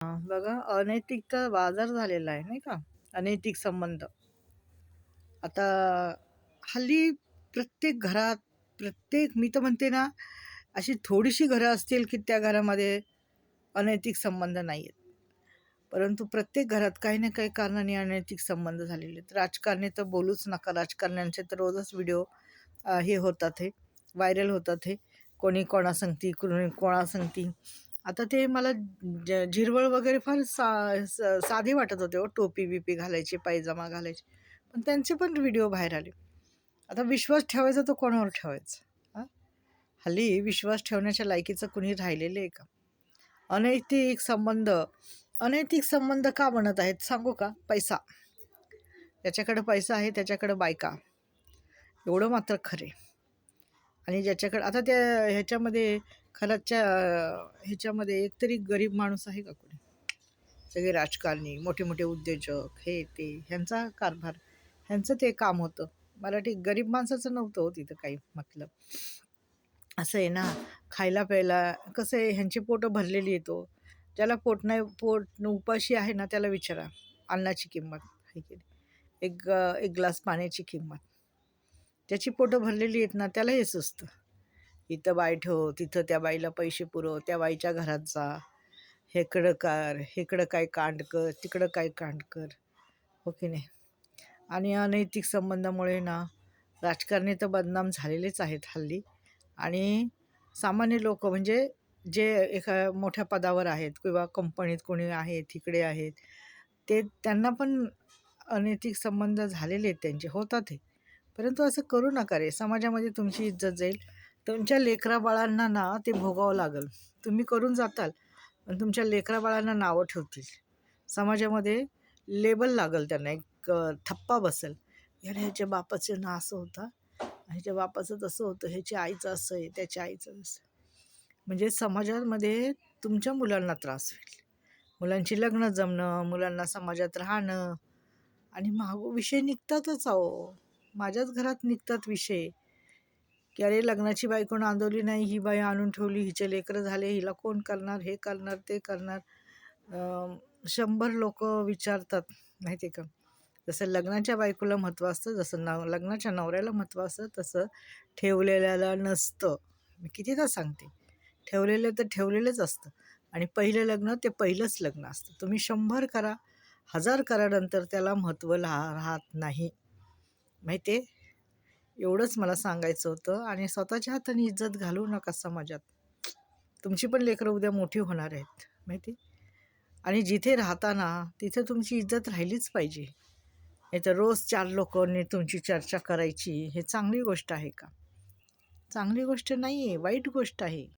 बघा अनैतिकता बाजार झालेला आहे नाही का? अनैतिक संबंध. आता हल्ली प्रत्येक घरात, मी तर म्हणते ना, अशी थोडीशी घरं असतील की त्या घरामध्ये अनैतिक संबंध नाही आहेत. परंतु प्रत्येक घरात काही ना काही कारणाने अनैतिक संबंध झालेले आहेत. राजकारणी तर बोलूच नका. राजकारण्यांचे तर रोजच व्हिडिओ हे होतात, हे व्हायरल होतात. हे कोणी कोणासंगती, कोणी कोणासंगती. आता ते मला झिरवळ वगैरे फार साधे वाटत होते हो. टोपी-बिपी घालायची, पायजामा घालायची. पण त्यांचे पण व्हिडिओ बाहेर आले. आता विश्वास ठेवायचा तो कोणावर ठेवायचा? हां? हल्ली विश्वास ठेवण्याच्या लायकीचं कुणी राहिलेलं आहे का? अनैतिक संबंध. अनैतिक संबंध का बनत आहेत सांगू का? पैसा. ज्याच्याकडे पैसा आहे त्याच्याकडे बायका. एवढं मात्र खरे. आणि ज्याच्याकडे आता त्या ह्याच्यामध्ये खरंच्या ह्याच्यामध्ये एकतरी गरीब माणूस आहे का कोणी? सगळे राजकारणी, मोठे मोठे उद्योजक, हे ते ह्यांचा कारभार, ह्यांचं ते काम होतं. मराठी गरीब माणसाचं नव्हतं हो तिथं काही मतलब. असं आहे ना, खायला प्यायला कसं आहे, ह्यांची पोटं भरलेली येतो. ज्याला पोट नाही, पोट उपाशी आहे ना, त्याला विचारा अन्नाची किंमत आहे की नाही. एक ग्लास पाण्याची किंमत. ज्याची पोटं भरलेली आहेत ना, त्याला हे सुचतं. इथं बाय ठेव, तिथं त्या बाईला पैसे पुरव, त्या बाईच्या घरात जा, हेकडं कर, हेकडं काय कांड कर, तिकडं काय कांड कर, हो की नाही. आणि अनैतिक संबंधामुळे ना राजकारणी तर बदनाम झालेलेच आहेत हल्ली. आणि सामान्य लोक म्हणजे जे एका मोठ्या पदावर आहेत किंवा कंपनीत कोणी आहेत, तिकडे आहेत, ते त्यांना पण अनैतिक संबंध झालेले आहेत, त्यांचे होतात हे. परंतु असं करू नका रे. समाजामध्ये तुमची इज्जत जाईल. तुमच्या लेकराबाळांना ना ते भोगावं लागेल. तुम्ही करून जाताल पण तुमच्या लेकराबाळांना नावं ठेवतील. समाजामध्ये लेबल लागेल त्यांना, एक थप्पा बसेल. यार ह्याच्या बापाचं ना असं होतं, ह्याच्या बापाचं तसं होतं, ह्याच्या आईचं असं आहे, त्याच्या आईचं असं. म्हणजे समाजामध्ये तुमच्या मुलांना त्रास होईल. मुलांची लग्न जमणं, मुलांना समाजात राहणं, आणि विषय निघतातच अहो. माझ्याच घरात निघतात विषय की अरे लग्नाची बायको नांदवली नाही, ही बाई आणून ठेवली, हिचे लेकरं झाले, हिला कोण करणार, हे करणार, ते करणार. 100 लोक विचारतात माहिती आहे का. जसं लग्नाच्या बायकोला महत्त्व असतं, जसं लग्नाच्या नवऱ्याला महत्त्व असतं, तसं ठेवलेल्याला नसतं. मी कितीदा सांगते, ठेवलेलं तर ठेवलेलंच असतं. आणि पहिलं लग्न ते पहिलंच लग्न असतं. तुम्ही 100 करा, 1000 करा, नंतर त्याला महत्त्व राहत नाही, माहिती आहे. एवढंच मला सांगायचं होतं. आणि स्वतःच्या हाताने इज्जत घालवू नका समाजात. तुमची पण लेकरं उद्या मोठी होणार आहेत, माहिती. आणि जिथे राहता ना तिथे तुमची इज्जत राहिलीच पाहिजे. नाही तर रोज 4 लोकांनी तुमची चर्चा करायची, हे चांगली गोष्ट आहे का? चांगली गोष्ट नाही आहे, वाईट गोष्ट आहे.